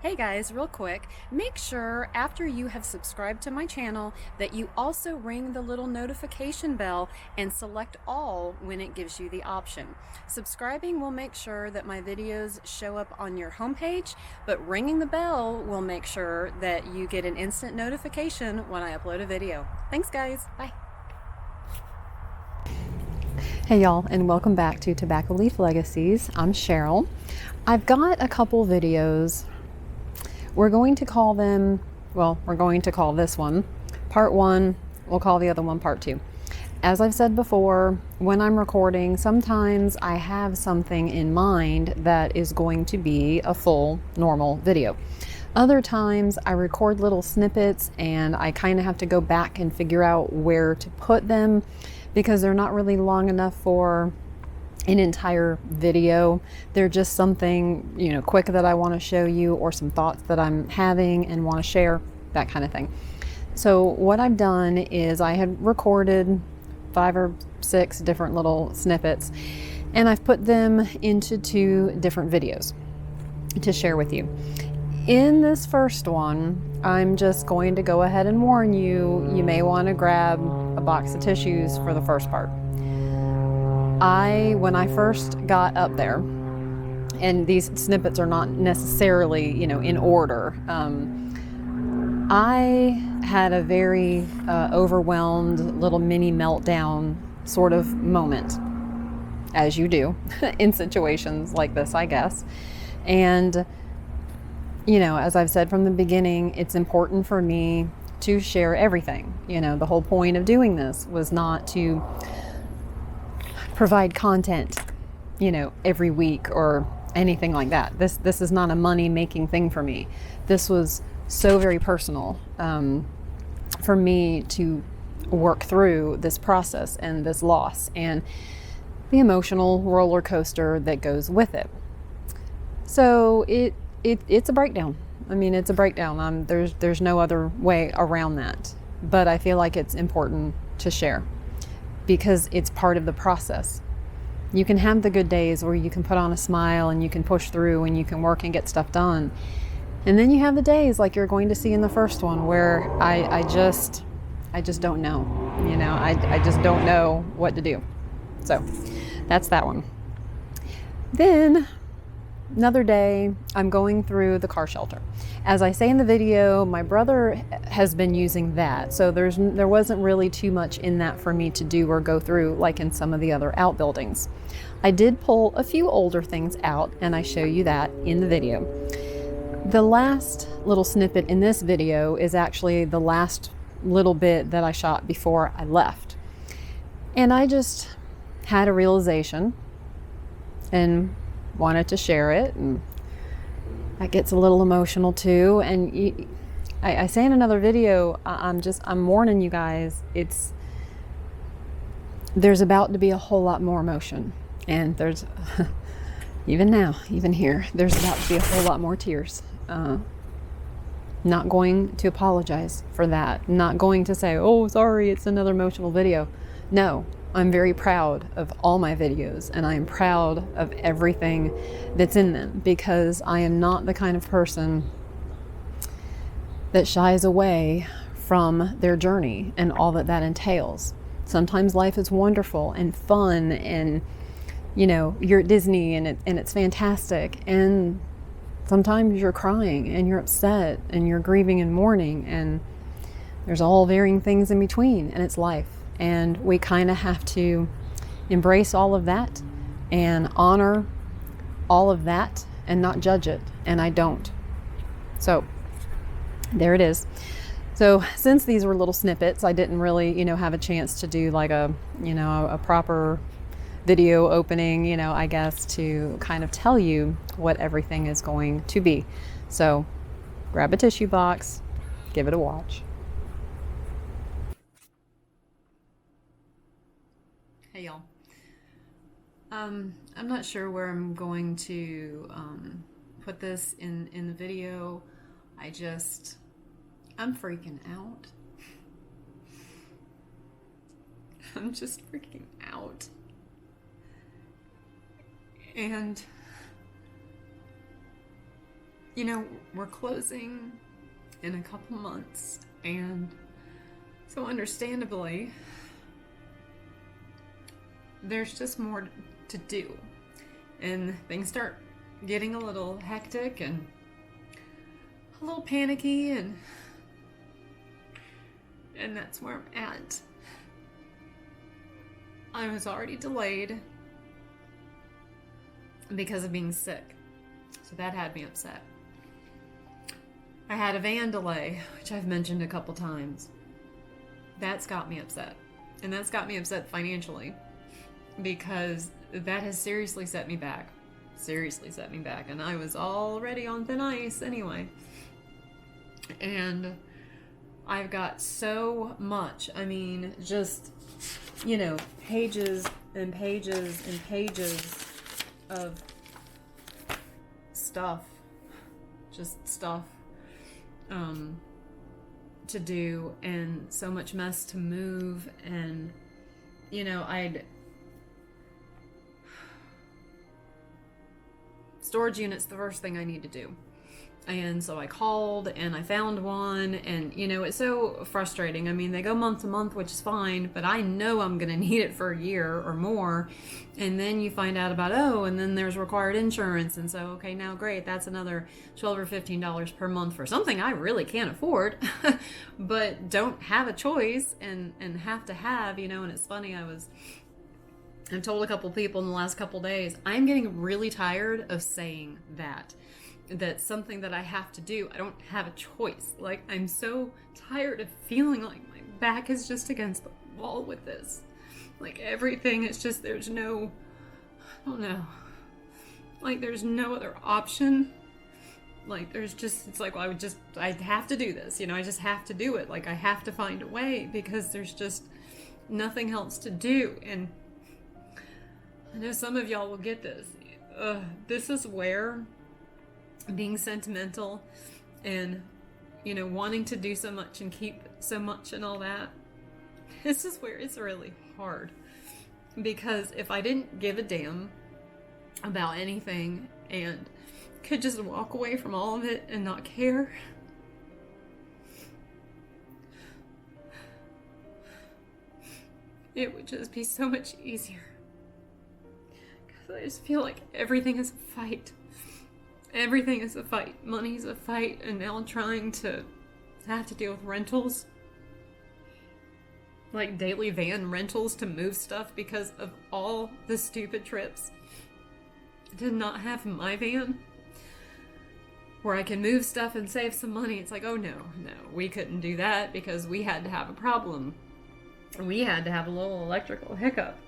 Hey guys, real quick, make sure after you have subscribed to my channel that you also ring the little notification bell and select all when it gives you the option. Subscribing will make sure that my videos show up on your homepage, but ringing the bell will make sure that you get an instant notification when I upload a video. Thanks guys, bye. Hey y'all, and welcome back to Tobacco Leaf Legacies. I'm Cheryl. I've got a couple videos. We're going to call this one part one. We'll call the other one part two. As I've said before, when I'm recording, sometimes I have something in mind that is going to be a full normal video. Other times I record little snippets and I kind of have to go back and figure out where to put them because they're not really long enough for an entire video. They're just something, quick that I want to show you, or some thoughts that I'm having and want to share, that kind of thing. So what I've done is I had recorded 5 or 6 different little snippets, and I've put them into 2 different videos to share with you. In this first one, I'm just going to go ahead and warn you, you may want to grab a box of tissues for the first part. When I first got up there, and these snippets are not necessarily, in order, I had a very overwhelmed little mini meltdown sort of moment, as you do in situations like this, I guess. And, as I've said from the beginning, it's important for me to share everything. The whole point of doing this was not to provide content, every week or anything like that. This is not a money making thing for me. This was so very personal for me to work through this process and this loss and the emotional roller coaster that goes with it. So it's a breakdown. I mean, it's a breakdown. There's no other way around that. But I feel like it's important to share, because it's part of the process. You can have the good days where you can put on a smile and you can push through and you can work and get stuff done. And then you have the days like you're going to see in the first one where I just don't know. I just don't know what to do. So that's that one. Then another day, I'm going through the car shelter. As I say in the video, my brother has been using that, so there wasn't really too much in that for me to do or go through like in some of the other outbuildings. I did pull a few older things out, and I show you that in the video. The last little snippet in this video is actually the last little bit that I shot before I left. And I just had a realization and wanted to share it, and that gets a little emotional too. And I say in another video, I'm warning you guys, there's about to be a whole lot more emotion, and there's even here, there's about to be a whole lot more tears. Not going to apologize for that, not going to say, oh sorry, it's another emotional video. No, I'm very proud of all my videos, and I am proud of everything that's in them, because I am not the kind of person that shies away from their journey and all that entails. Sometimes life is wonderful and fun, and you're at Disney and it's fantastic, and sometimes you're crying and you're upset and you're grieving and mourning, and there's all varying things in between, and it's life. And we kind of have to embrace all of that and honor all of that and not judge it. And I don't. So there it is. So since these were little snippets, I didn't really, have a chance to do like a proper video opening, I guess, to kind of tell you what everything is going to be. So grab a tissue box, give it a watch. Hey y'all. I'm not sure where I'm going to put this in the video. I'm freaking out. I'm just freaking out. And you know, we're closing in a couple months, and so understandably, there's just more to do, and things start getting a little hectic and a little panicky, and that's where I'm at. I was already delayed because of being sick, so that had me upset. I had a van delay, which I've mentioned a couple times. That's got me upset, and that's got me upset financially, because that has seriously set me back. And I was already on thin ice anyway. And I've got so much, I mean, just, you know, pages and pages and pages of stuff, just stuff to do, and so much mess to move, and, you know, storage unit's the first thing I need to do. And so I called and I found one, and you know, it's so frustrating. I mean, they go month to month, which is fine, but I know I'm gonna need it for a year or more. And then you find out about, oh, and then there's required insurance, and so okay, now great, that's another $12 or $15 per month for something I really can't afford, but don't have a choice and have to have, you know. And it's funny, I've told a couple people in the last couple days, I'm getting really tired of saying that. That's something that I have to do. I don't have a choice. Like, I'm so tired of feeling like my back is just against the wall with this. Like, everything is just, there's no, I don't know. Like, there's no other option. Like, there's just, it's like, well, I have to do this. You know, I just have to do it. Like, I have to find a way, because there's just nothing else to do. And I know some of y'all will get this. This is where being sentimental and, you know, wanting to do so much and keep so much and all that, this is where it's really hard. Because if I didn't give a damn about anything and could just walk away from all of it and not care, it would just be so much easier. Because I just feel like everything is a fight. Everything is a fight. Money's a fight, and now I'm trying to have to deal with rentals. Like daily van rentals to move stuff because of all the stupid trips. To not have my van where I can move stuff and save some money. It's like, oh no, we couldn't do that because we had to have a problem. We had to have a little electrical hiccup.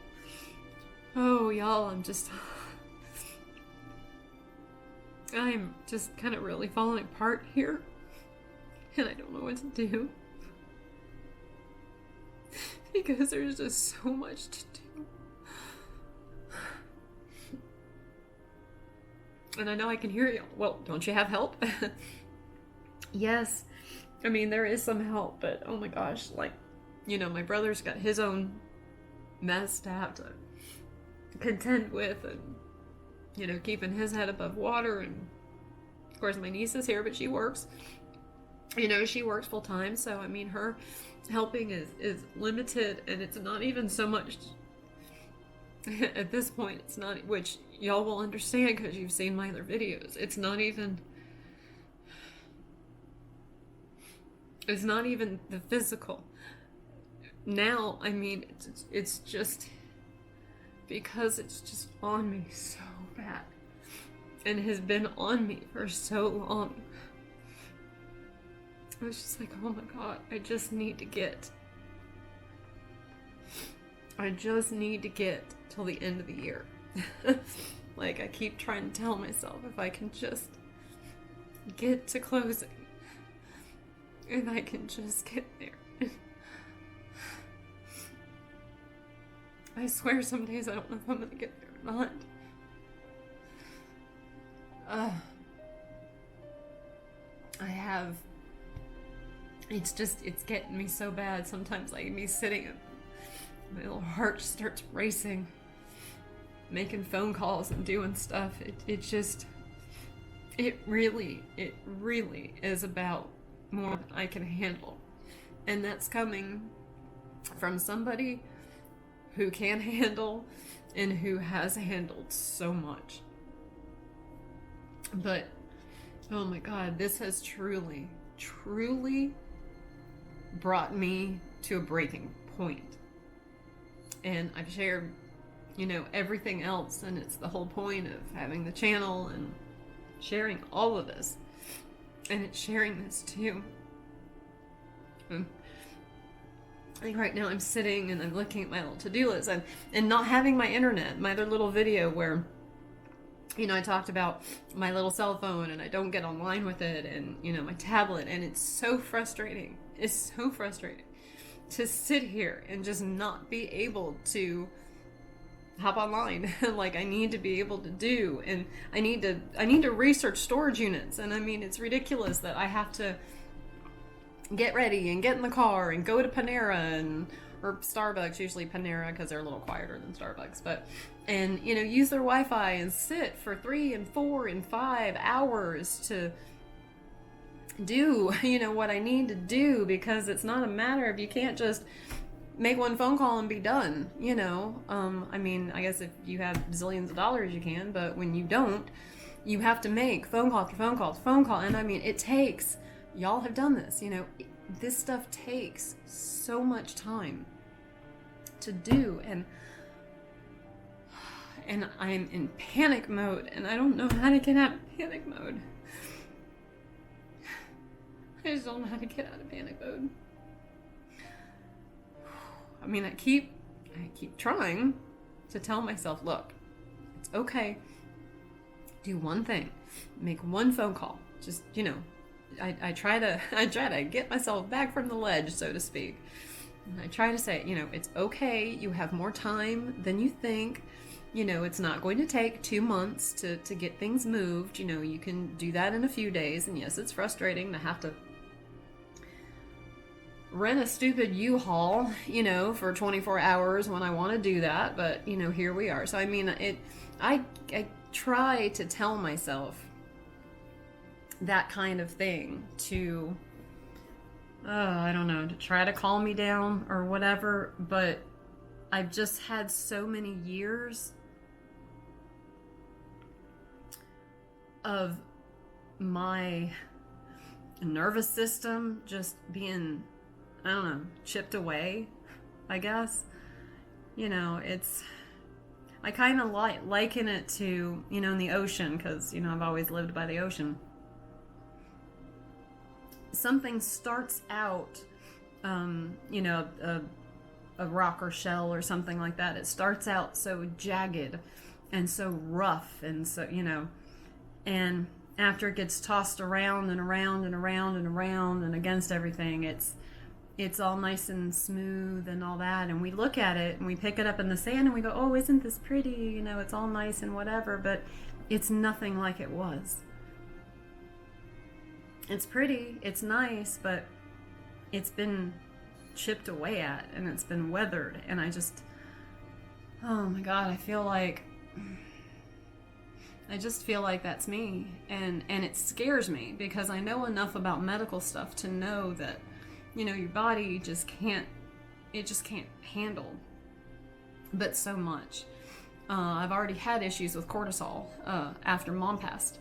Oh, y'all, I'm just kind of really falling apart here, and I don't know what to do, because there's just so much to do. And I know I can hear you. Well, don't you have help? Yes. I mean, there is some help, but oh my gosh, like, you know, my brother's got his own mess to have to contend with, and, you know, keeping his head above water. And of course my niece is here, but she works, you know, she works full time, so I mean, her helping is limited, and it's not even so much at this point, it's not, which y'all will understand because you've seen my other videos, it's not even the physical now. I mean, it's just because it's just on me so bad, and has been on me for so long. I was just like, oh my god, I just need to get till the end of the year. Like, I keep trying to tell myself, if I can just get to closing, if I can just get there. I swear some days I don't know if I'm gonna get there or not. It's getting me so bad. Sometimes I can be sitting and my little heart just starts racing, making phone calls and doing stuff. it really is about more than I can handle. And that's coming from somebody who can handle and who has handled so much. But oh my God, this has truly, truly brought me to a breaking point. And I've shared, everything else, and it's the whole point of having the channel and sharing all of this. And it's sharing this too. And I think right now I'm sitting and I'm looking at my little to-do list and not having my internet, my other little video where I talked about my little cell phone and I don't get online with it, and my tablet, and it's so frustrating. It's so frustrating to sit here and just not be able to hop online like I need to be able to do. And I need to research storage units, and I mean, it's ridiculous that I have to get ready and get in the car and go to Panera or Starbucks, usually Panera because they're a little quieter than Starbucks, and use their Wi-Fi and sit for 3 and 4 and 5 hours to do what I need to do, because it's not a matter of, you can't just make one phone call and be done. I mean, I guess if you have zillions of dollars you can, but when you don't, you have to make phone call after phone call after phone call. And I mean, it takes, y'all have done this, this stuff takes so much time to do, and I'm in panic mode, and I don't know how to get out of panic mode. I just don't know how to get out of panic mode. I mean, I keep trying to tell myself, look, it's okay. Do one thing. Make one phone call. Just, I try to get myself back from the ledge, so to speak. And I try to say, it's okay. You have more time than you think. It's not going to take 2 months to get things moved. You can do that in a few days. And yes, it's frustrating to have to rent a stupid U-Haul, for 24 hours when I want to do that. But, here we are. So, I mean, I try to tell myself that kind of thing to, I don't know, to try to calm me down or whatever. But I've just had so many years of my nervous system just being, I don't know, chipped away, I guess. It's, I kind of liken it to, in the ocean, because, I've always lived by the ocean. Something starts out, a rock or shell or something like that. It starts out so jagged and so rough and so, and after it gets tossed around and around and around and around and against everything, it's all nice and smooth and all that. And we look at it and we pick it up in the sand and we go, oh, isn't this pretty? It's all nice and whatever, but it's nothing like it was. It's pretty, it's nice, but it's been chipped away at and it's been weathered. And I just, oh my God, I just feel like that's me. And it scares me, because I know enough about medical stuff to know that, your body just can't handle but so much. I've already had issues with cortisol after Mom passed,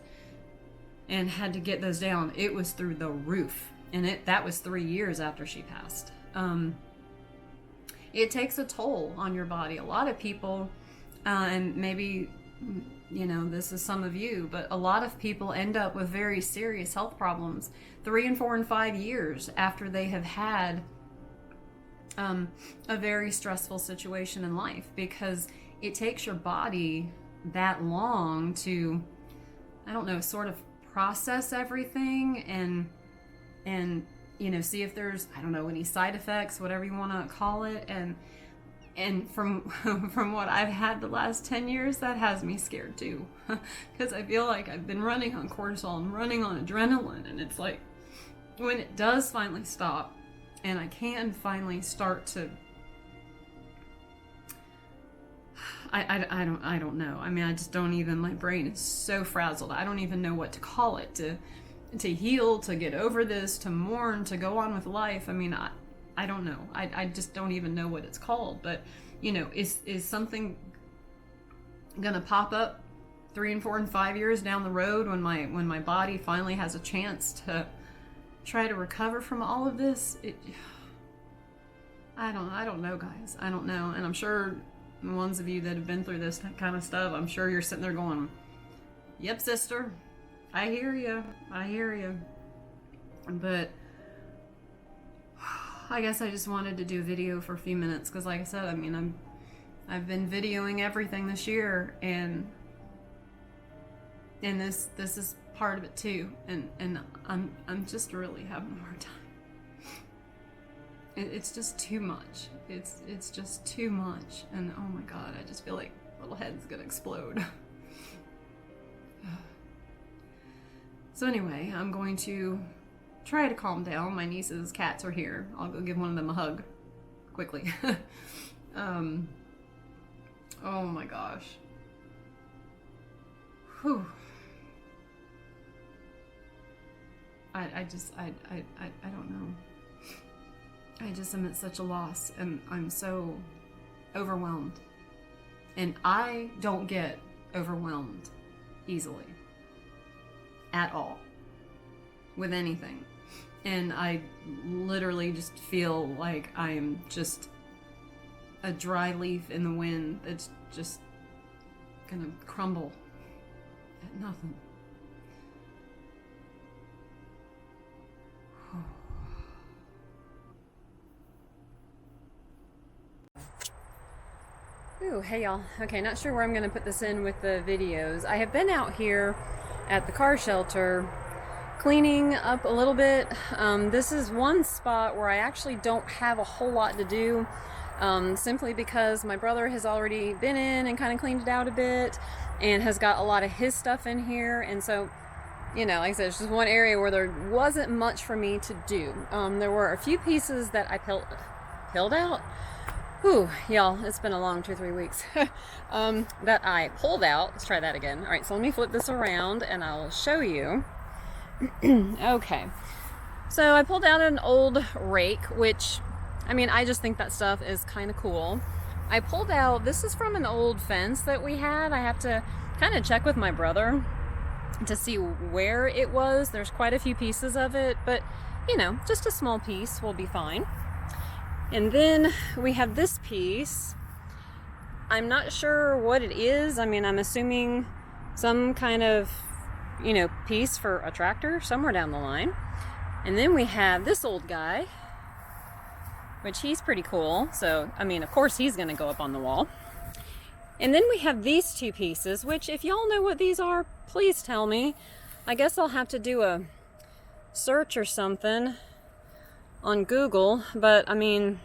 and had to get those down. It was through the roof, and that was 3 years after she passed. It takes a toll on your body. A lot of people, and maybe, this is some of you, but a lot of people end up with very serious health problems 3 and 4 and 5 years after they have had a very stressful situation in life, because it takes your body that long to, I don't know, sort of process everything and see if there's, I don't know, any side effects, whatever you want to call it. And from from what I've had the last 10 years, that has me scared too, because I feel like I've been running on cortisol and running on adrenaline, and it's like, when it does finally stop and I can finally start to I don't know. I mean, I just don't even, my brain is so frazzled. I don't even know what to call it, to heal, to get over this, to mourn, to go on with life. I mean, I don't know. I just don't even know what it's called. But, you know, is something gonna pop up 3 and 4 and 5 years down the road when my body finally has a chance to try to recover from all of this? I don't know, guys. I don't know. And I'm sure the ones of you that have been through this kind of stuff, I'm sure you're sitting there going, yep, sister, I hear you. I hear you. But I guess I just wanted to do a video for a few minutes because, like I said, I mean, I've been videoing everything this year, and this is part of it too, and I'm just really having a hard time. It's just too much. It's just too much, and oh my god, I just feel like little head's gonna explode. So anyway, I'm going to try to calm down. My niece's cats are here. I'll go give one of them a hug quickly. Oh my gosh. Whew. I don't know. I just am at such a loss, and I'm so overwhelmed. And I don't get overwhelmed easily. At all. With anything. And I literally just feel like I'm just a dry leaf in the wind that's just gonna crumble at nothing. Ooh, hey y'all. Okay, not sure where I'm gonna put this in with the videos. I have been out here at the car shelter cleaning up a little bit. This is one spot where I actually don't have a whole lot to do, simply because my brother has already been in and kind of cleaned it out a bit and has got a lot of his stuff in here. And so, you know, like I said, it's just one area where there wasn't much for me to do. There were a few pieces that I peeled out. Whew, y'all, it's been a long 2-3 weeks. That I pulled out. Let's try that again. All right, so let me flip this around and I'll show you. Okay, so I pulled out an old rake, which, I mean, I just think that stuff is kind of cool. I pulled out, this is from an old fence that we had. I have to kind of check with my brother to see where it was. There's quite a few pieces of it, but, you know, just a small piece will be fine. And then we have this piece. I'm not sure what it is. I mean, I'm assuming some kind of, you know, piece for a tractor somewhere down the line. And then we have this old guy, which he's pretty cool. So, I mean, of course he's going to go up on the wall. And then we have these two pieces, which if y'all know what these are, please tell me. I guess I'll have to do a search or something on Google, but I mean,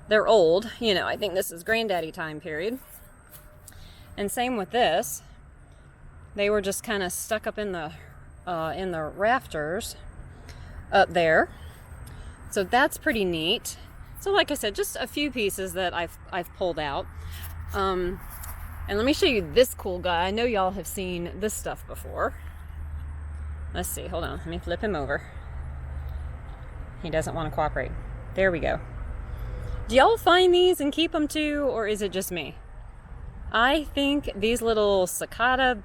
they're old. You know, I think this is granddaddy time period. And same with this. They were just kind of stuck up in the rafters up there. So that's pretty neat. So like I said, just a few pieces that I've pulled out. And let me show you this cool guy. I know y'all have seen this stuff before. Let's see, hold on, let me flip him over. He doesn't want to cooperate. There we go. Do y'all find these and keep them too, or is it just me? I think these little cicada,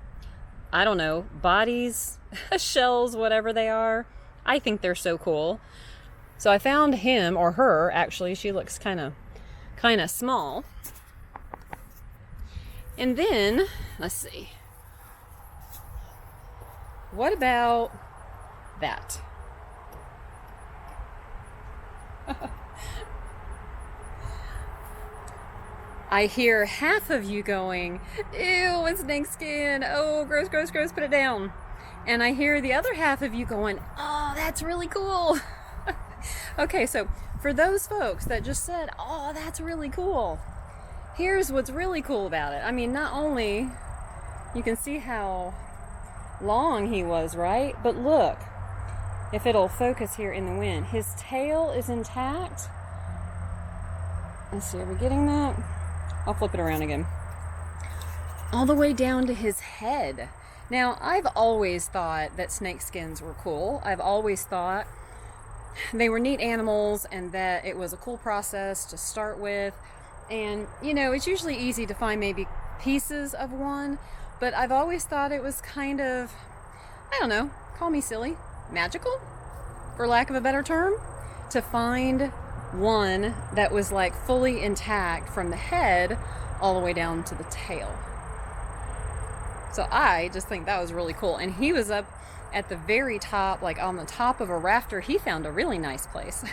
I don't know, bodies, shells, whatever they are, I think they're so cool. So I found him, or her, actually. She looks kind of small. And then, let's see. What about that? I hear half of you going, ew, it's snake skin. Oh, gross, gross, gross, put it down. And I hear the other half of you going, oh, that's really cool. Okay, so for those folks that just said, oh, that's really cool, here's what's really cool about it. I mean, not only you can see how long he was, right? But look, if it'll focus here in the wind, his tail is intact. Let's see, are we getting that? I'll flip it around again. all the way down to his head. Now, I've always thought that snake skins were cool. I've always thought they were neat animals and that it was a cool process to start with. And, you know, it's usually easy to find maybe pieces of one, but I've always thought it was kind of, I don't know, call me silly, magical, for lack of a better term, to find one that was like fully intact from the head all the way down to the tail. So I just think that was really cool. And he was up at the very top, like on the top of a rafter. He found a really nice place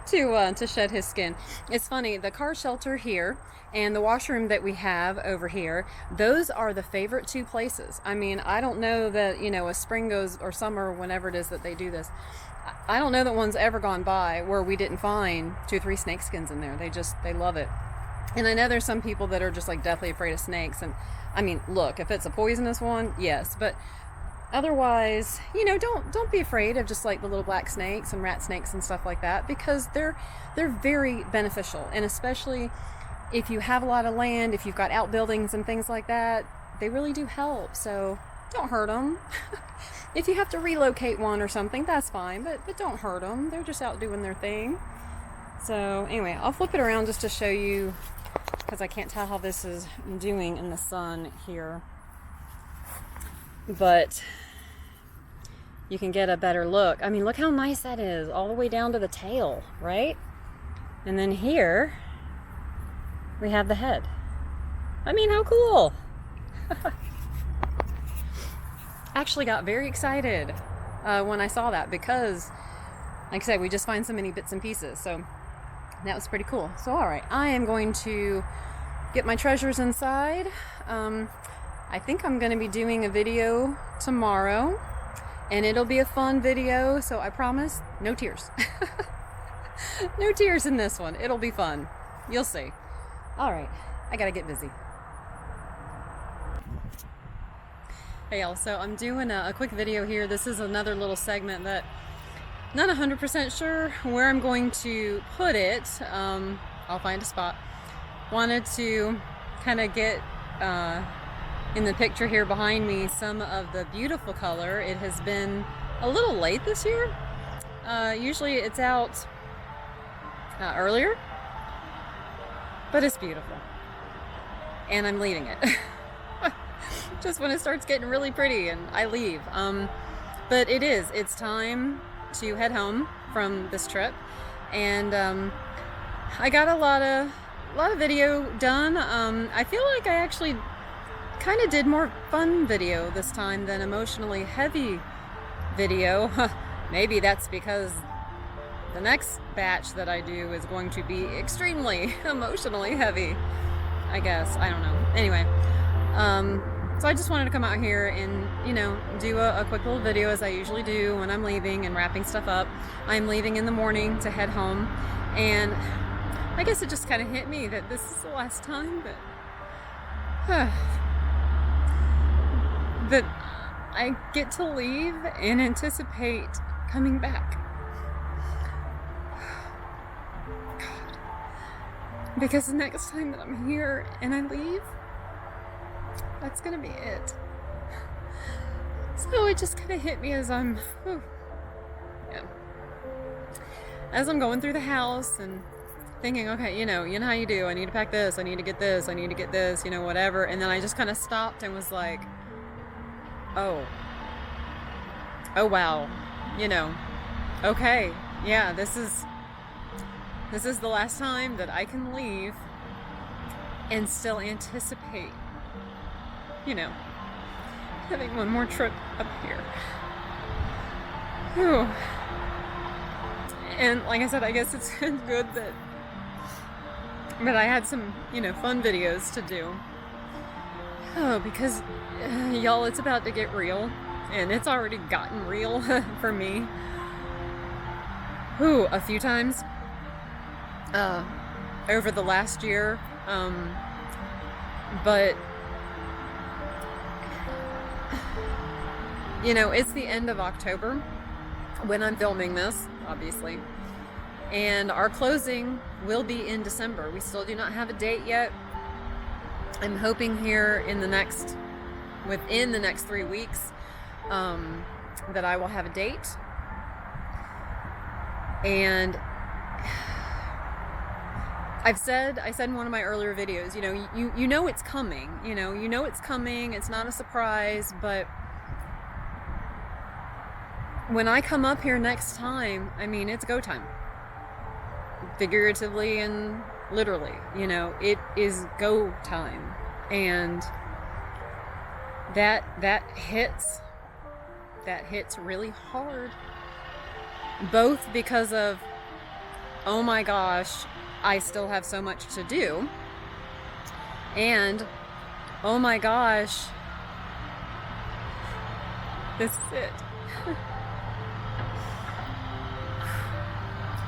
to shed his skin. It's funny, the car shelter here and the washroom that we have over here, those are the favorite two places. I mean, I don't know that, you know, as spring goes, or summer, whenever it is that they do this, I don't know that one's ever gone by where we didn't find 2 or 3 snake skins in there. They love it. And I know there's some people that are just like deathly afraid of snakes. And I mean, look, if it's a poisonous one, yes, but otherwise, you know, don't be afraid of just like the little black snakes and rat snakes and stuff like that, because they're very beneficial. And especially if you have a lot of land, if you've got outbuildings and things like that, they really do help. So don't hurt them. If you have to relocate one or something, that's fine, but don't hurt them. They're just out doing their thing. So anyway, I'll flip it around just to show you, because I can't tell how this is doing in the sun here. But you can get a better look. I mean, look how nice that is, all the way down to the tail, right? And then here we have the head. I mean, how cool. Actually got very excited when I saw that, because like I said, we just find so many bits and pieces. So that was pretty cool. So all right, I am going to get my treasures inside. I think I'm going to be doing a video tomorrow, and it'll be a fun video, so I promise no tears. No tears in this one. It'll be fun. You'll see. All right, I gotta get busy. Hey y'all, so I'm doing a quick video here. This is another little segment that not 100% sure where I'm going to put it. I'll find a spot. Wanted to kind of get in the picture here behind me some of the beautiful color. It has been a little late this year. Usually it's out earlier, but it's beautiful. And I'm leaving it. Just when it starts getting really pretty and I leave. But it's time to head home from this trip. And I got a lot of video done. I feel like I actually kind of did more fun video this time than emotionally heavy video. Maybe that's because the next batch that I do is going to be extremely emotionally heavy, I guess. I don't know. Anyway, so I just wanted to come out here and, you know, do a quick little video, as I usually do when I'm leaving and wrapping stuff up. I'm leaving in the morning to head home, and I guess it just kind of hit me that this is the last time that I get to leave and anticipate coming back. God. Because the next time that I'm here and I leave, that's gonna be it. So it just kind of hit me as I'm as I'm going through the house and thinking, okay, you know how you do, I need to pack this, I need to get this, I need to get this, you know, whatever. And then I just kind of stopped and was like, oh wow, you know, okay, yeah, this is the last time that I can leave and still anticipate, you know, having one more trip up here. Whew. And like I said, I guess it's good that I had some, you know, fun videos to do. Oh, because y'all, it's about to get real, and it's already gotten real for me. Whew, a few times over the last year, but you know, it's the end of October when I'm filming this, obviously, and our closing will be in December. We still do not have a date yet. I'm hoping here within the next 3 weeks, that I will have a date. And I said in one of my earlier videos, you know it's coming, it's coming, it's not a surprise, but when I come up here next time, I mean, it's go time. Figuratively and literally, it is go time. And that hits really hard. Both because of, oh my gosh, I still have so much to do, and oh my gosh, this is it.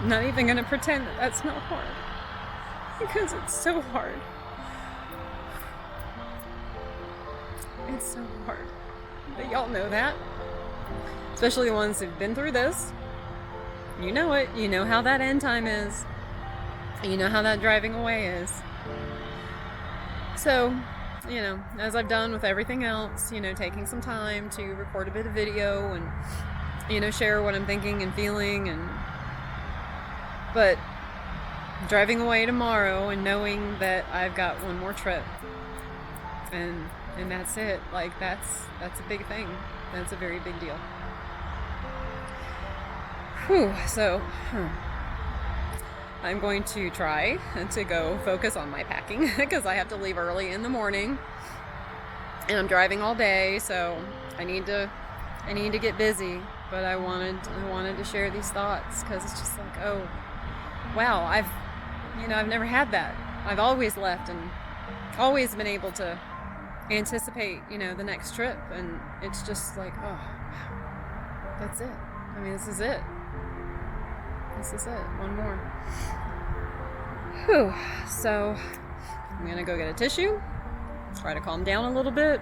I'm not even gonna pretend that that's not hard, because it's so hard. It's so hard. But y'all know that, especially the ones who've been through this. You know it. You know how that end time is. You know how that driving away is. So, as I've done with everything else, taking some time to record a bit of video and, share what I'm thinking and feeling, but driving away tomorrow and knowing that I've got one more trip and that's it. Like, that's a big thing. That's a very big deal. Whew, so I'm going to try to go focus on my packing because I have to leave early in the morning and I'm driving all day, so I need to get busy. But I wanted to share these thoughts because it's just like, oh wow, I've never had that. I've always left and always been able to anticipate the next trip, and it's just like, oh wow, that's it. I mean, this is it. One more. Whew. So I'm gonna go get a tissue, try to calm down a little bit,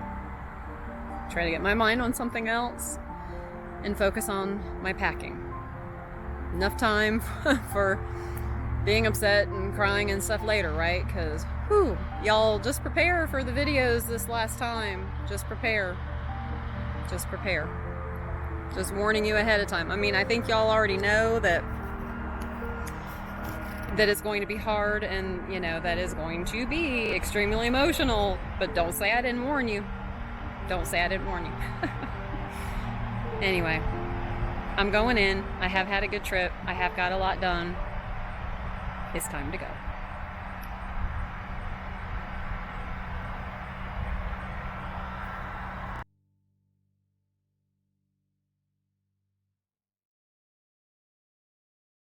try to get my mind on something else, and focus on my packing. Enough time for being upset and crying and stuff later, right? Because, y'all just prepare for the videos this last time. Just prepare. Just warning you ahead of time. I mean, I think y'all already know that it's going to be hard, and that is going to be extremely emotional, but don't say I didn't warn you. Anyway, I'm going in. I have had a good trip. I have got a lot done. It's time to go.